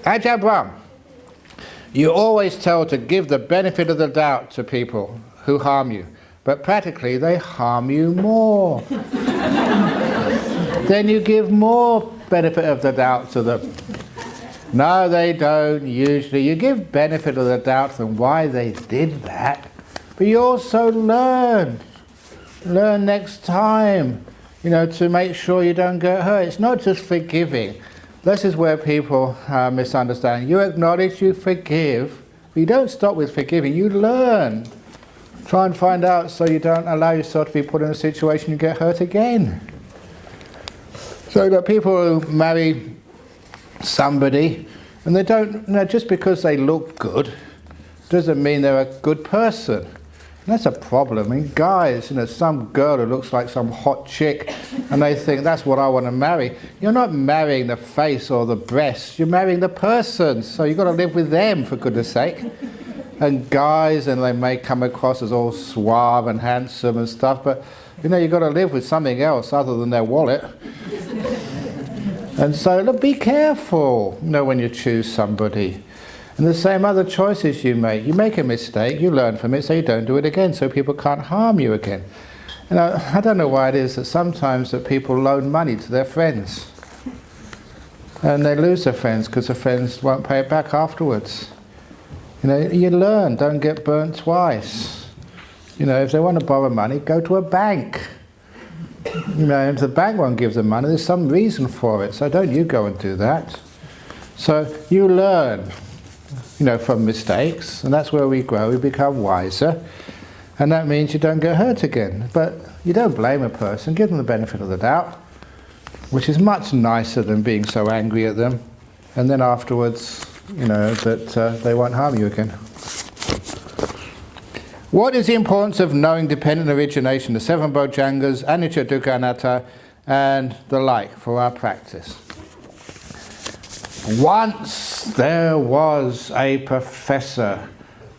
Ajahn Brahm, you always tell to give the benefit of the doubt to people who harm you, but practically they harm you more. Then you give more benefit of the doubt to them. No, they don't usually. You give benefit of the doubt to them why they did that, but you also learn next time, to make sure you don't get hurt. It's not just forgiving. This is where people misunderstand. You acknowledge, you forgive, but you don't stop with forgiving. You learn. Try and find out so you don't allow yourself to be put in a situation you get hurt again. So that people who marry somebody and they don't, just because they look good doesn't mean they're a good person. And that's a problem. I mean, guys, some girl who looks like some hot chick and they think that's what I want to marry. You're not marrying the face or the breasts, you're marrying the person. So you've got to live with them, for goodness sake. And guys, and they may come across as all suave and handsome and stuff, but you've got to live with something else other than their wallet. And so look, be careful, when you choose somebody. And the same other choices you make a mistake, you learn from it so you don't do it again, so people can't harm you again. I don't know why it is that sometimes that people loan money to their friends and they lose their friends because the friends won't pay it back afterwards. You learn, don't get burnt twice. If they want to borrow money, go to a bank. If the bank won't give them money, there's some reason for it, so don't you go and do that. So you learn, from mistakes, and that's where we grow, we become wiser, and that means you don't get hurt again. But you don't blame a person, give them the benefit of the doubt, which is much nicer than being so angry at them, and then afterwards, that they won't harm you again. What is the importance of knowing dependent origination, the seven bojjhangas, anicca, dukkha, anatta, and the like for our practice? Once there was a professor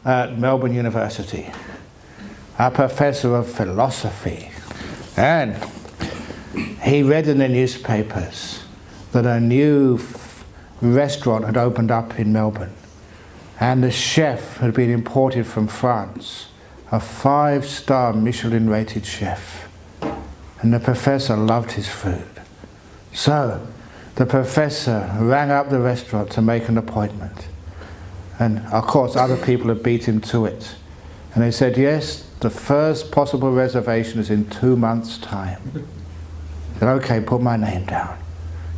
at Melbourne University, a professor of philosophy, and he read in the newspapers that a new restaurant had opened up in Melbourne, and the chef had been imported from France, a 5-star Michelin-rated chef, and the professor loved his food. So the professor rang up the restaurant to make an appointment, and of course other people had beat him to it, and they said, yes, the first possible reservation is in 2 months' time. He said, okay, put my name down.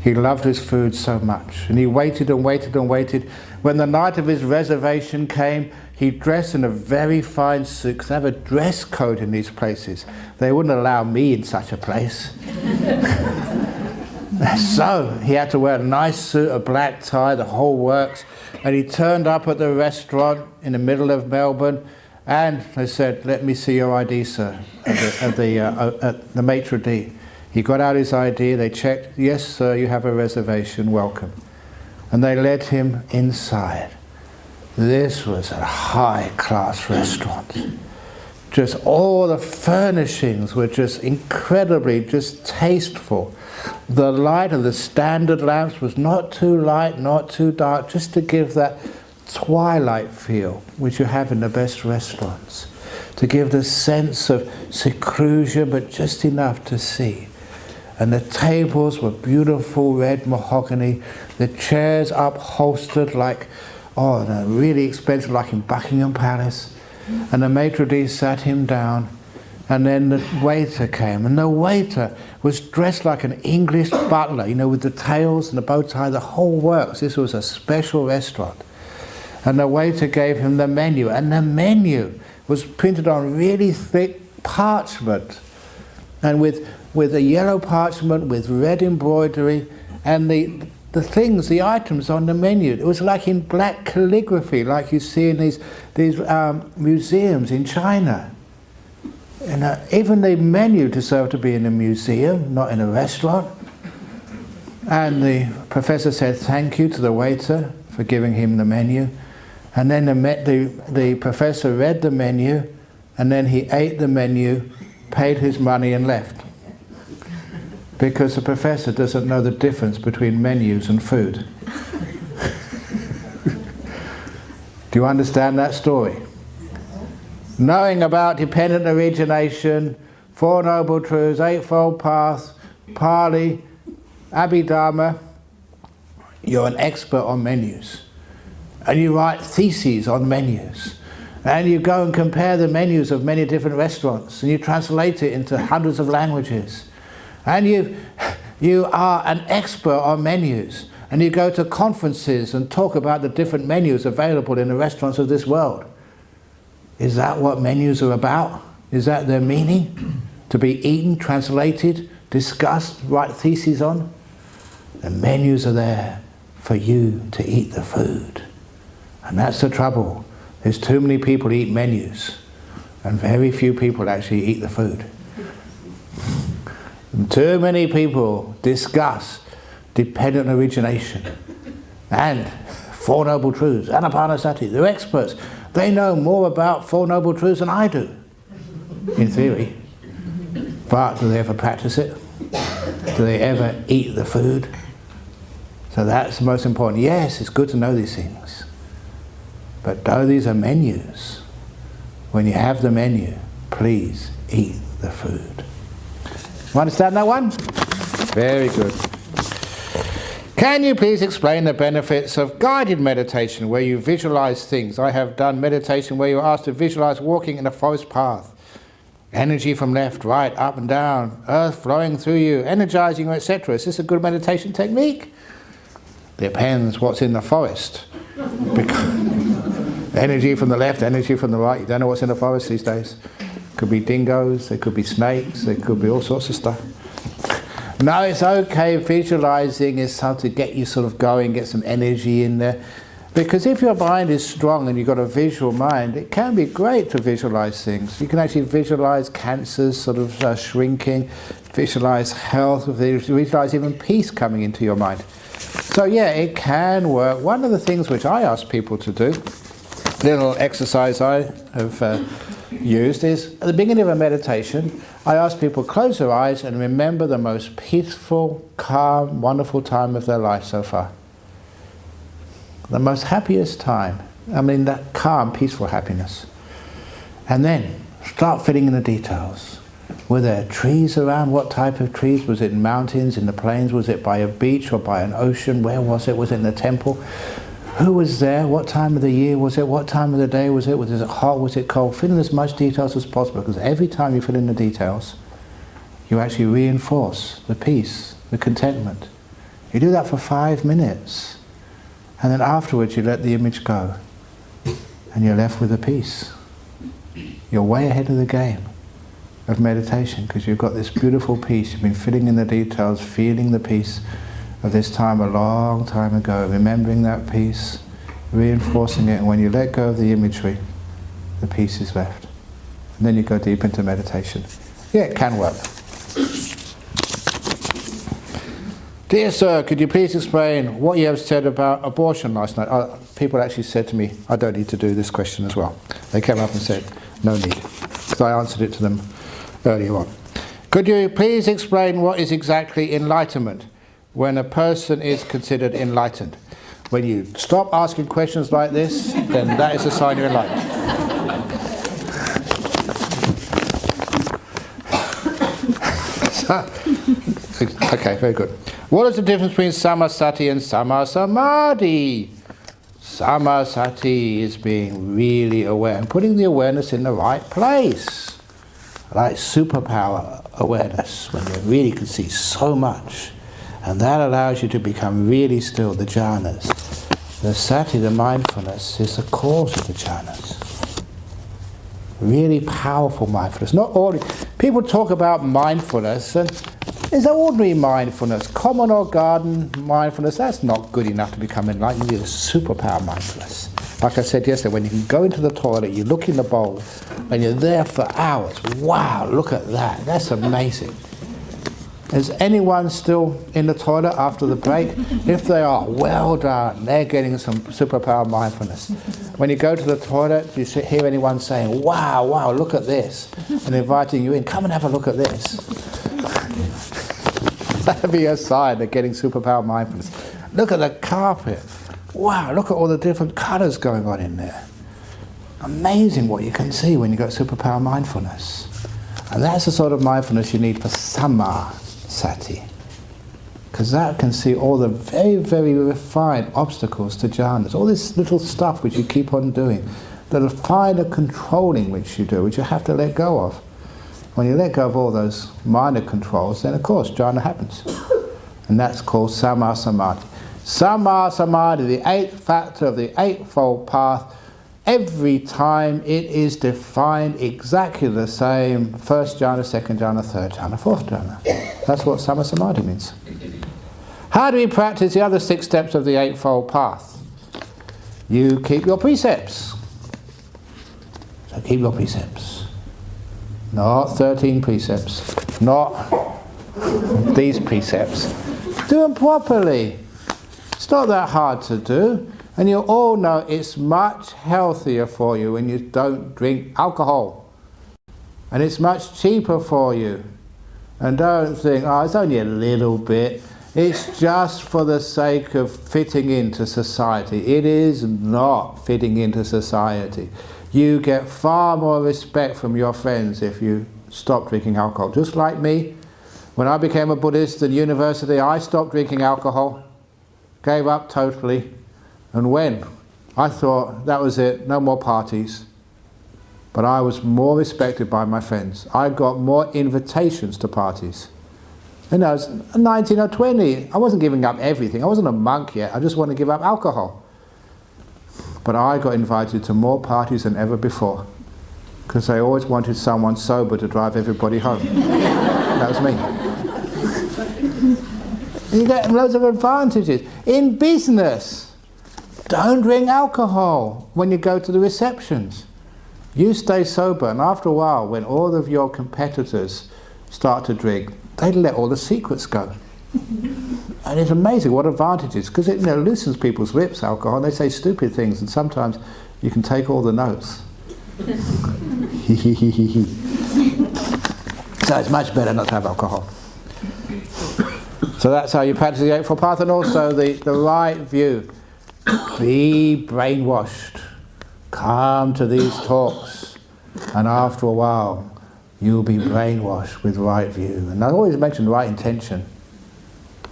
He loved his food so much, and he waited and waited and waited. When the night of his reservation came, he dressed in a very fine suit, because they have a dress code in these places. They wouldn't allow me in such a place. So he had to wear a nice suit, a black tie, the whole works, and he turned up at the restaurant in the middle of Melbourne, and they said, let me see your ID, sir, at the maitre d'. He got out his ID, they checked, yes sir, you have a reservation, welcome. And they led him inside. This was a high-class restaurant. Just all the furnishings were just incredibly just tasteful. The light of the standard lamps was not too light, not too dark, just to give that twilight feel which you have in the best restaurants. To give the sense of seclusion, but just enough to see. And the tables were beautiful red mahogany, the chairs upholstered like, really expensive, like in Buckingham Palace. And the maitre d' sat him down, and then the waiter came, and the waiter was dressed like an English butler, with the tails and the bow tie, the whole works. This was a special restaurant. And the waiter gave him the menu, and the menu was printed on really thick parchment, and with a yellow parchment with red embroidery, and the items on the menu, it was like in black calligraphy, like you see in these museums in China. And even the menu deserved to be in a museum, not in a restaurant. And the professor said thank you to the waiter for giving him the menu. And then the professor read the menu, and then he ate the menu, paid his money and left. Because the professor doesn't know the difference between menus and food. Do you understand that story? Knowing about dependent origination, Four Noble Truths, Eightfold Path, Pali, Abhidharma, you're an expert on menus. And you write theses on menus. And you go and compare the menus of many different restaurants, and you translate it into hundreds of languages. And you are an expert on menus. And you go to conferences and talk about the different menus available in the restaurants of this world. Is that what menus are about? Is that their meaning? To be eaten, translated, discussed, write theses on? The menus are there for you to eat the food. And that's the trouble. There's too many people who eat menus, and very few people actually eat the food. And too many people discuss dependent origination and Four Noble Truths, Anapanasati. They're experts. They know more about Four Noble Truths than I do, in theory. But do they ever practice it? Do they ever eat the food? So that's the most important. Yes, it's good to know these things. But though these are menus, when you have the menu, please eat the food. You understand that one? Very good. Can you please explain the benefits of guided meditation where you visualize things? I have done meditation where you're asked to visualize walking in a forest path. Energy from left, right, up and down, earth flowing through you, energizing you, etc. Is this a good meditation technique? Depends what's in the forest. Energy from the left, energy from the right. You don't know what's in the forest these days. Could be dingoes, there could be snakes, there could be all sorts of stuff. No, it's okay. Visualizing is something to get you sort of going, get some energy in there. Because if your mind is strong and you've got a visual mind, it can be great to visualize things. You can actually visualize cancers sort of shrinking, visualize health, visualize even peace coming into your mind. So yeah, it can work. One of the things which I ask people to do, little exercise I have used, is at the beginning of a meditation, I ask people close their eyes and remember the most peaceful, calm, wonderful time of their life so far. The most happiest time. I mean that calm, peaceful happiness. And then start filling in the details. Were there trees around? What type of trees? Was it in mountains, in the plains? Was it by a beach or by an ocean? Where was it? Was it in the temple? Who was there? What time of the year was it? What time of the day was it? Was it hot? Was it cold? Fill in as much details as possible, because every time you fill in the details, you actually reinforce the peace, the contentment. You do that for 5 minutes, and then afterwards you let the image go, and you're left with the peace. You're way ahead of the game of meditation, because you've got this beautiful peace. You've been filling in the details, feeling the peace of this time a long time ago, remembering that peace, reinforcing it, and when you let go of the imagery, the peace is left. And then you go deep into meditation. Yeah, it can work. Dear sir, could you please explain what you have said about abortion last night? People actually said to me, I don't need to do this question as well. They came up and said, no need, because I answered it to them earlier on. Could you please explain what is exactly enlightenment? When a person is considered enlightened. When you stop asking questions like this, then that is a sign you're enlightened. Okay, very good. What is the difference between samasati and samasamadhi? Samasati is being really aware and putting the awareness in the right place. Like superpower awareness, when you really can see so much. And that allows you to become really still, the jhanas. The sati, the mindfulness, is the cause of the jhanas. Really powerful mindfulness. Not all people talk about mindfulness, and is ordinary mindfulness, common or garden mindfulness, that's not good enough to become enlightened. You need a superpower mindfulness. Like I said yesterday, when you can go into the toilet, you look in the bowl, and you're there for hours. Wow, look at that. That's amazing. Is anyone still in the toilet after the break? If they are, well done. They're getting some superpower mindfulness. When you go to the toilet, do you hear anyone saying, wow, wow, look at this, and inviting you in, come and have a look at this? That'd be a sign they're getting superpower mindfulness. Look at the carpet. wow, look at all the different colours going on in there. Amazing what you can see when you've got superpower mindfulness. And that's the sort of mindfulness you need for Samma-sati. Because that can see all the very, very refined obstacles to jhanas, all this little stuff which you keep on doing, the finer controlling which you do, which you have to let go of. When you let go of all those minor controls, then of course jhana happens. And that's called Samma Samadhi. Samma Samadhi, the eighth factor of the Eightfold Path, every time it is defined exactly the same, first jhana, second jhana, third jhana, fourth jhana. That's what Samma Samadhi means. How do we practice the other 6 steps of the Eightfold Path? You keep your precepts. So keep your precepts. Not 13 precepts. Not these precepts. Do them properly. It's not that hard to do. And you all know it's much healthier for you when you don't drink alcohol. And it's much cheaper for you. And don't think, oh, it's only a little bit. It's just for the sake of fitting into society. It is not fitting into society. You get far more respect from your friends if you stop drinking alcohol. Just like me, when I became a Buddhist in university, I stopped drinking alcohol, gave up totally, and when I thought that was it, no more parties. But I was more respected by my friends. I got more invitations to parties. And I was 19 or 20. I wasn't giving up everything. I wasn't a monk yet. I just wanted to give up alcohol. But I got invited to more parties than ever before. Because they always wanted someone sober to drive everybody home. That was me. You get loads of advantages. In business, don't drink alcohol when you go to the receptions. You stay sober, and after a while, when all of your competitors start to drink, they let all the secrets go. And it's amazing what advantages, because it loosens people's lips, alcohol, and they say stupid things, and sometimes you can take all the notes. So it's much better not to have alcohol. So that's how you practice the Eightfold Path, and also the right view. Be brainwashed. Come to these talks, and after a while you'll be brainwashed with right view. And I always mention right intention,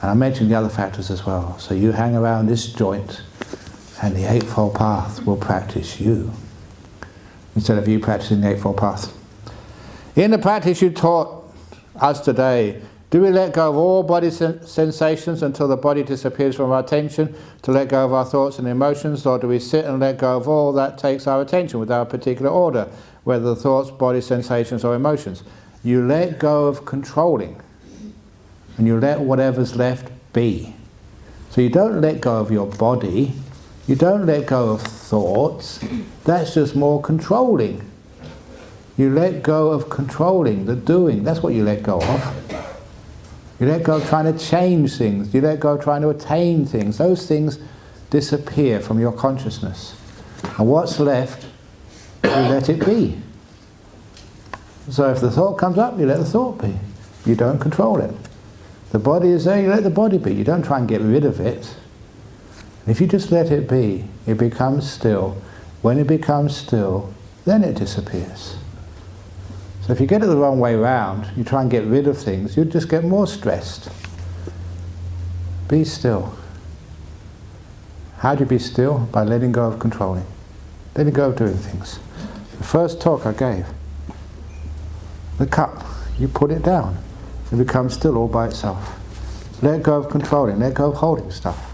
and I mentioned the other factors as well. So you hang around this joint, and the Eightfold Path will practice you, instead of you practicing the Eightfold Path. In the practice you taught us today, do we let go of all body sensations until the body disappears from our attention, to let go of our thoughts and emotions, or do we sit and let go of all that takes our attention without a particular order, whether the thoughts, body sensations or emotions? You let go of controlling, and you let whatever's left be. So you don't let go of your body, you don't let go of thoughts, that's just more controlling. You let go of controlling, the doing, that's what you let go of. You let go of trying to change things, you let go of trying to attain things. Those things disappear from your consciousness. And what's left, you let it be. So if the thought comes up, you let the thought be. You don't control it. The body is there, you let the body be. You don't try and get rid of it. And if you just let it be, it becomes still. When it becomes still, then it disappears. So if you get it the wrong way round, you try and get rid of things, you just get more stressed. Be still. How do you be still? By letting go of controlling. Letting go of doing things. The first talk I gave, the cup, you put it down. It becomes still all by itself. Let go of controlling, let go of holding stuff.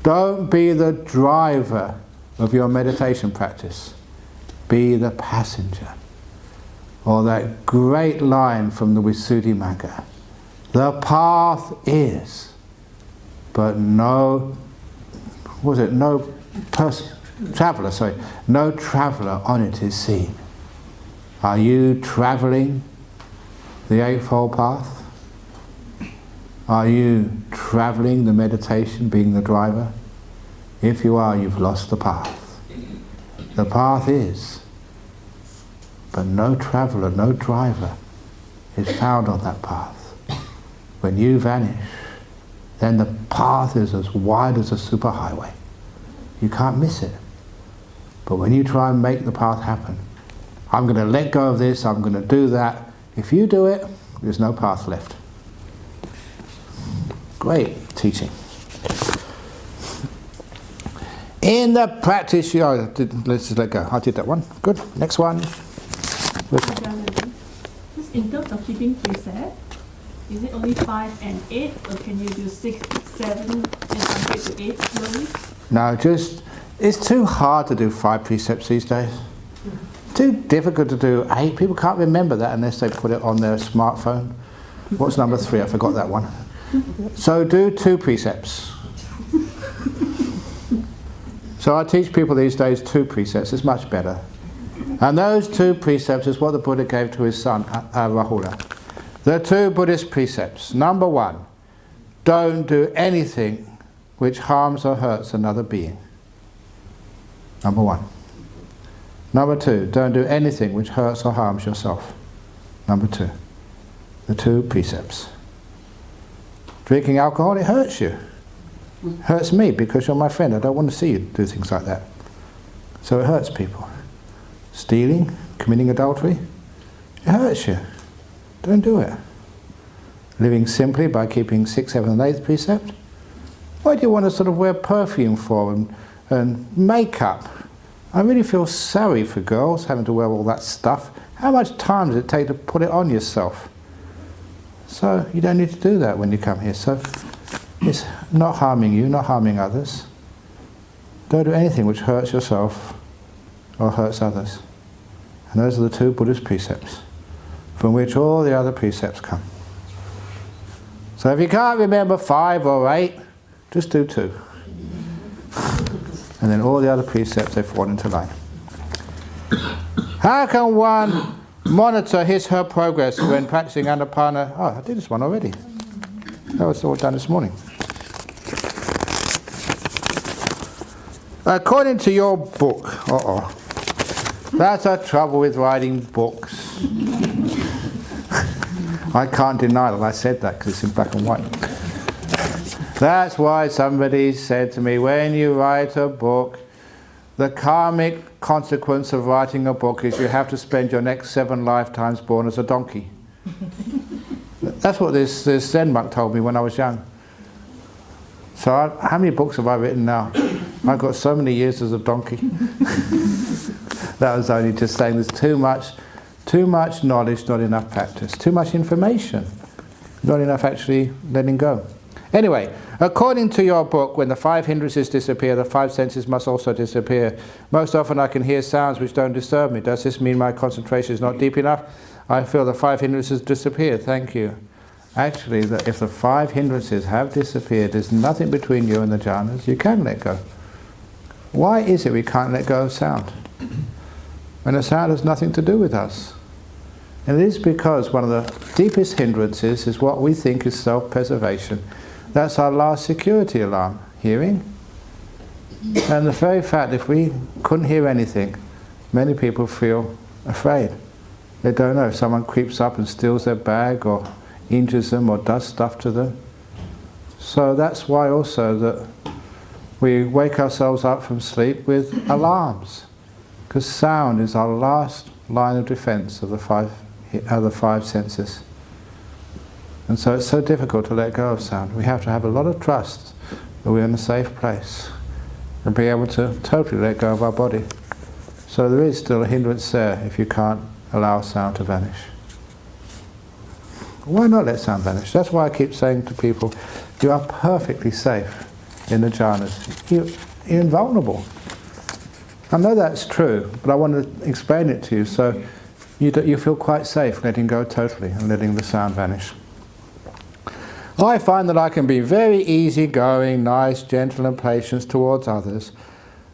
Don't be the driver of your meditation practice. Be the passenger. Or that great line from the Visuddhimagga, the path is, but no traveller on it is seen. Are you travelling the Eightfold Path? Are you travelling the meditation, being the driver? If you are, you've lost the path. The path is, but no traveller, no driver is found on that path. When you vanish, then the path is as wide as a superhighway. you can't miss it. But when you try and make the path happen, I'm going to let go of this, I'm going to do that. If you do it, there's no path left. Great teaching. In the practice, let's just let go. I did that one. Good. Next one. Just in terms of keeping precept, is it only 5 and 8, or can you do 6, 7, and complete to 8 slowly? No, it's too hard to do 5 precepts these days. Too difficult to do 8. People can't remember that unless they put it on their smartphone. What's number 3? I forgot that one. So do 2 precepts. So I teach people these days 2 precepts. It's much better. And those 2 precepts is what the Buddha gave to his son, Rahula. The 2 Buddhist precepts. Number 1, don't do anything which harms or hurts another being. Number 1. Number 2, don't do anything which hurts or harms yourself. Number 2. The 2 precepts. Drinking alcohol, it hurts you. It hurts me because you're my friend. I don't want to see you do things like that. So it hurts people. Stealing, committing adultery, it hurts you. Don't do it. Living simply by keeping 6th, 7th and 8th precept. Why do you want to sort of wear perfume for and makeup? I really feel sorry for girls having to wear all that stuff. How much time does it take to put it on yourself? So you don't need to do that when you come here. So it's not harming you, not harming others. Don't do anything which hurts yourself or hurts others. And those are the 2 Buddhist precepts from which all the other precepts come. So if you can't remember 5 or 8, just do 2. And then all the other precepts, they fall into line. How can one monitor his/her progress when practicing Anapana? Oh, I did this one already. That was all done this morning. According to your book, that's a trouble with writing books. I can't deny that I said that because it's in black and white. That's why somebody said to me, when you write a book, the karmic consequence of writing a book is you have to spend your next 7 lifetimes born as a donkey. That's what this Zen monk told me when I was young. So how many books have I written now? I've got so many years as a donkey. That was only just saying there's too much knowledge, not enough practice. Too much information, not enough actually letting go. Anyway, according to your book, when the 5 hindrances disappear, the 5 senses must also disappear. Most often I can hear sounds which don't disturb me. Does this mean my concentration is not deep enough? I feel the 5 hindrances disappear. Thank you. Actually, if the 5 hindrances have disappeared, there's nothing between you and the jhanas. You can let go. Why is it we can't let go of sound? When the sound has nothing to do with us. And it is because one of the deepest hindrances is what we think is self-preservation. That's our last security alarm, hearing. And the very fact, if we couldn't hear anything, many people feel afraid. They don't know if someone creeps up and steals their bag or injures them or does stuff to them. So that's why also that we wake ourselves up from sleep with alarms. Because sound is our last line of defense of the 5 senses. And so it's so difficult to let go of sound. We have to have a lot of trust that we're in a safe place and be able to totally let go of our body. So there is still a hindrance there if you can't allow sound to vanish. Why not let sound vanish? That's why I keep saying to people, you are perfectly safe in the jhanas. You're invulnerable. I know that's true, but I want to explain it to you so you feel quite safe letting go totally and letting the sound vanish. I find that I can be very easygoing, nice, gentle and patient towards others,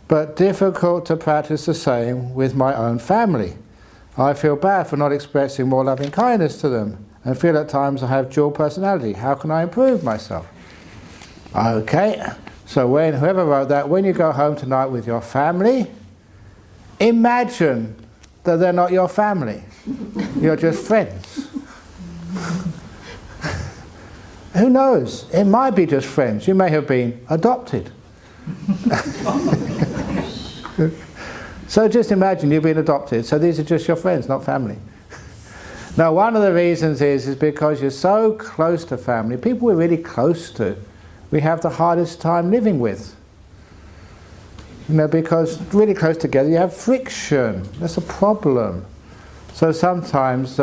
but difficult to practice the same with my own family. I feel bad for not expressing more loving kindness to them and feel at times I have dual personality. How can I improve myself? Okay, so whoever wrote that, when you go home tonight with your family, imagine that they're not your family. You're just friends. Who knows? It might be just friends. You may have been adopted. So just imagine you've been adopted, so these are just your friends, not family. Now, one of the reasons is because you're so close to family, people we're really close to, we have the hardest time living with. You know, because really close together you have friction. That's a problem. So sometimes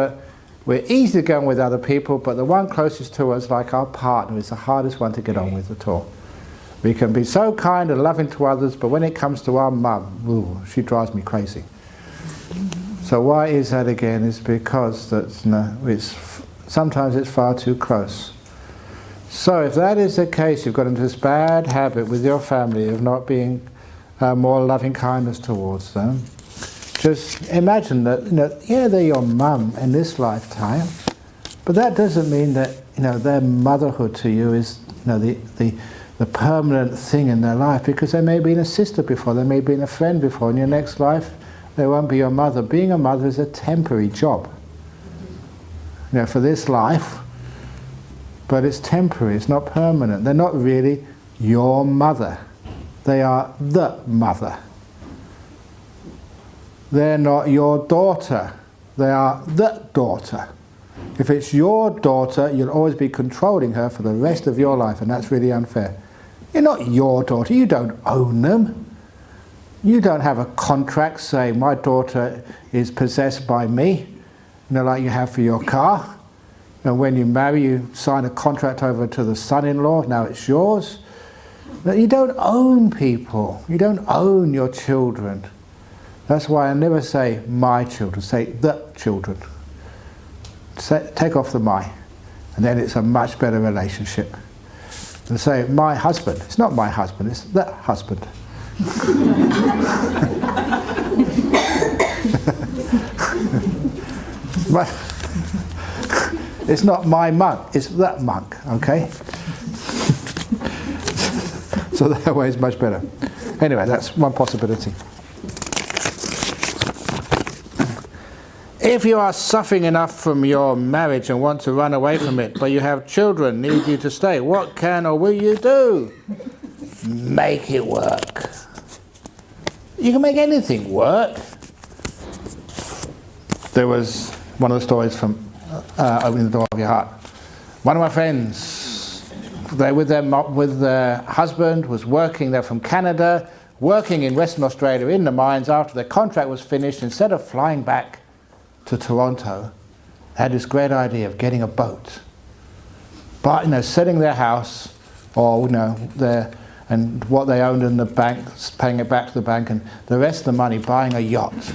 we're easy to get on with other people, but the one closest to us, like our partner, is the hardest one to get on with at all. We can be so kind and loving to others, but when it comes to our mum, ooh, she drives me crazy. So why is that again? It's because sometimes it's far too close. So if that is the case, you've got into this bad habit with your family of not being more loving kindness towards them. Just imagine that, yeah, they're your mum in this lifetime, but that doesn't mean that, their motherhood to you is, the permanent thing in their life, because they may have been a sister before, they may have been a friend before. In your next life, they won't be your mother. Being a mother is a temporary job, for this life, but it's temporary, it's not permanent. They're not really your mother. They are the mother. They're not your daughter. They are the daughter. If it's your daughter, you'll always be controlling her for the rest of your life, and that's really unfair. You're not your daughter. You don't own them. You don't have a contract saying, my daughter is possessed by me, like you have for your car. And when you marry, you sign a contract over to the son-in-law, now it's yours. You don't own people. You don't own your children. That's why I never say my children, say the children. Take off the my, and then it's a much better relationship. And say my husband, it's not my husband, it's the husband. It's not my monk, it's the monk, okay? So that way it's much better. Anyway, that's one possibility. If you are suffering enough from your marriage and want to run away from it, but you have children need you to stay, what can or will you do? Make it work. You can make anything work. There was one of the stories from Opening the Door of Your Heart. One of my friends, they with their husband, was working there from Canada, working in Western Australia in the mines. After their contract was finished, instead of flying back to Toronto, they had this great idea of getting a boat. But selling their house, or and what they owned in the bank, paying it back to the bank, and the rest of the money buying a yacht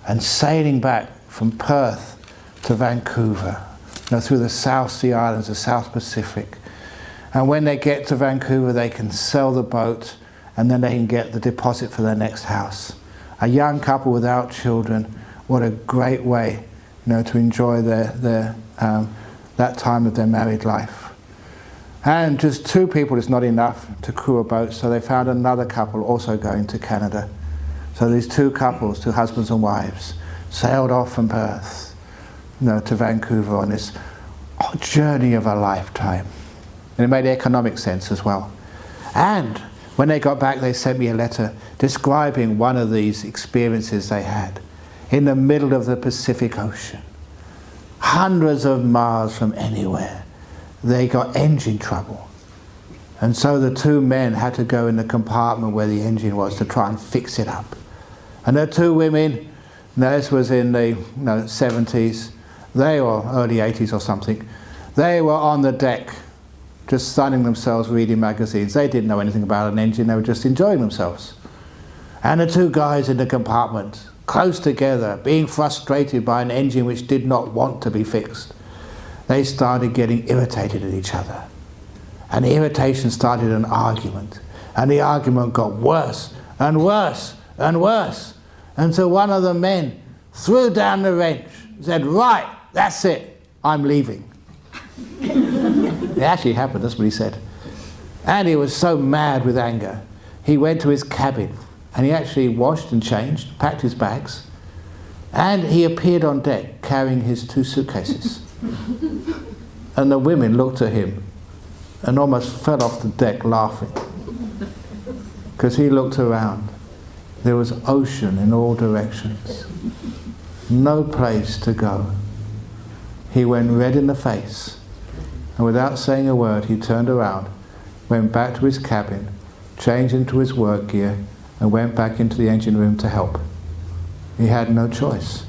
and sailing back from Perth to Vancouver, through the South Sea Islands, the South Pacific. And when they get to Vancouver, they can sell the boat, and then they can get the deposit for their next house. A young couple without children. What a great way, to enjoy that time of their married life. And just two people is not enough to crew a boat, so they found another couple also going to Canada. So these two couples, two husbands and wives, sailed off from Perth, to Vancouver on this journey of a lifetime. And it made economic sense as well. And when they got back, they sent me a letter describing one of these experiences they had in the middle of the Pacific Ocean, hundreds of miles from anywhere. They got engine trouble, and so the two men had to go in the compartment where the engine was to try and fix it up. And the two women, this was in the 70s, they were early 80s or something, they were on the deck just sunning themselves reading magazines. They didn't know anything about an engine, they were just enjoying themselves. And the two guys in the compartment, close together, being frustrated by an engine which did not want to be fixed, they started getting irritated at each other. And the irritation started an argument. And the argument got worse and worse and worse, until one of the men threw down the wrench, said, right, that's it, I'm leaving. It actually happened, that's what he said. And he was so mad with anger, he went to his cabin, and he actually washed and changed, packed his bags, and he appeared on deck carrying his 2 suitcases. And the women looked at him and almost fell off the deck laughing, because he looked around There was ocean in all directions. No place to go. He went red in the face, and without saying a word, he turned around, went back to his cabin, changed into his work gear, and went back into the engine room to help. He had no choice.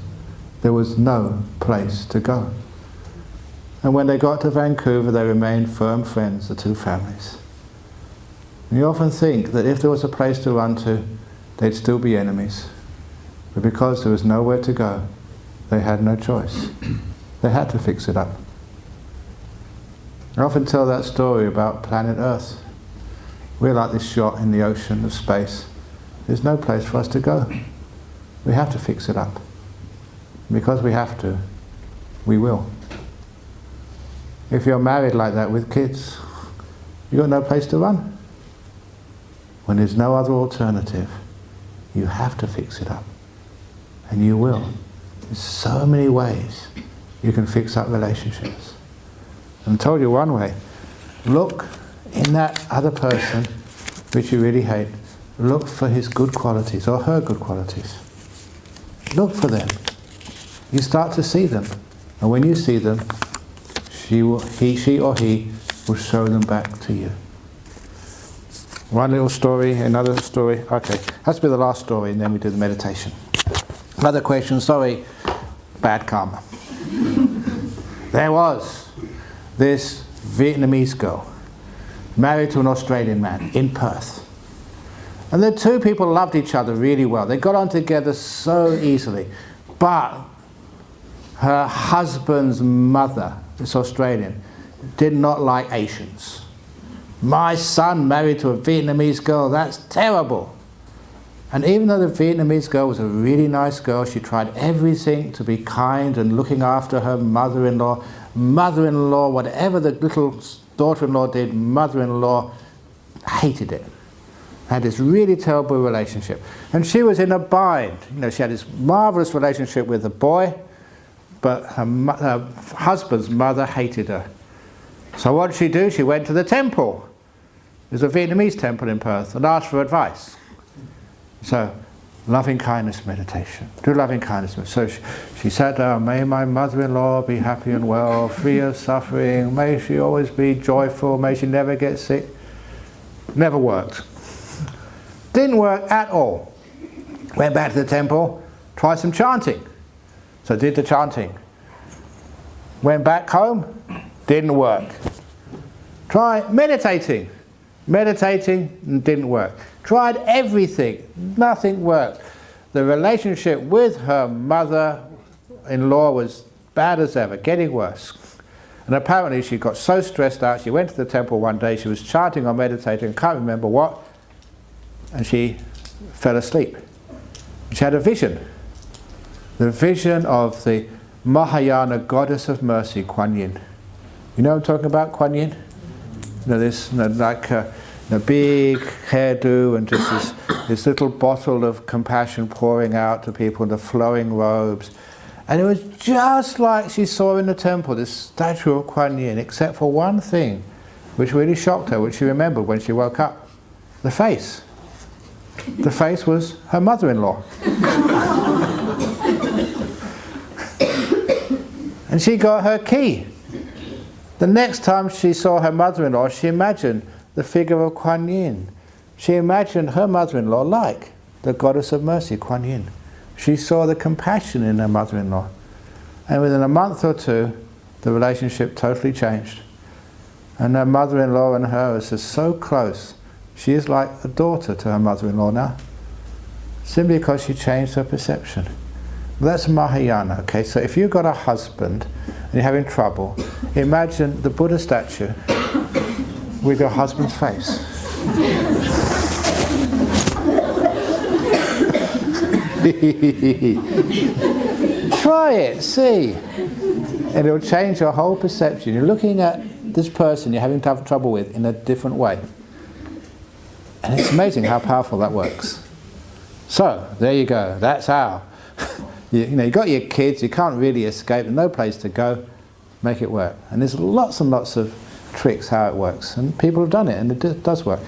There was no place to go. And when they got to Vancouver, they remained firm friends, the two families. And you often think that if there was a place to run to, they'd still be enemies. But because there was nowhere to go, they had no choice. They had to fix it up. I often tell that story about planet Earth. We're like this shot in the ocean of space. There's no place for us to go. We have to fix it up. And because we have to, we will. If you're married like that with kids, you've got no place to run. When there's no other alternative, you have to fix it up. And you will. There's so many ways you can fix up relationships. And I told you one way. Look in that other person which you really hate. Look for his good qualities or her good qualities. Look for them. You start to see them. And when you see them, she or he will show them back to you. One little story, another story. Okay, has to be the last story, and then we do the meditation. Another question, sorry, bad karma. There was this Vietnamese girl married to an Australian man in Perth. And the two people loved each other really well. They got on together so easily. But her husband's mother, this Australian, did not like Asians. My son married to a Vietnamese girl, that's terrible. And even though the Vietnamese girl was a really nice girl, she tried everything to be kind and looking after her mother-in-law. Mother-in-law, whatever the little daughter-in-law did, mother-in-law hated it. Had this really terrible relationship. And she was in a bind. You know, she had this marvelous relationship with the boy, but her husband's mother hated her. So what did she do? She went to the temple. There's a Vietnamese temple in Perth, and asked for advice. So, loving kindness meditation. Do loving kindness meditation. So she sat down, may my mother-in-law be happy and well, free of suffering, may she always be joyful, may she never get sick. Never worked. Didn't work at all. Went back to the temple, tried some chanting. So did the chanting. Went back home, didn't work. Tried meditating. Meditating didn't work. Tried everything, nothing worked. The relationship with her mother-in-law was bad as ever, getting worse. And apparently she got so stressed out, she went to the temple one day, she was chanting or meditating, can't remember what, and she fell asleep. She had a vision. The vision of the Mahayana goddess of mercy, Kuan Yin. You know what I'm talking about, Kuan Yin? You know, this, you know, like a big hairdo and just this little bottle of compassion pouring out to people in the flowing robes. And it was just like she saw in the temple, this statue of Kuan Yin, except for one thing, which really shocked her, which she remembered when she woke up. The face. The face was her mother-in-law. And she got her key. The next time she saw her mother-in-law, she imagined the figure of Kuan Yin. She imagined her mother-in-law like the goddess of mercy, Kuan Yin. She saw the compassion in her mother-in-law. And within a month or two, the relationship totally changed. And her mother-in-law and her are just so close. She is like a daughter to her mother-in-law now. Simply because she changed her perception. Well, that's Mahayana, okay? So if you've got a husband and you're having trouble, imagine the Buddha statue with your husband's face. Try it, see. And it'll change your whole perception. You're looking at this person you're having trouble with in a different way. And it's amazing how powerful that works. So, there you go. That's how. You know, you've got your kids, you can't really escape, there's no place to go. Make it work. And there's lots and lots of tricks how it works. And people have done it, and it does work.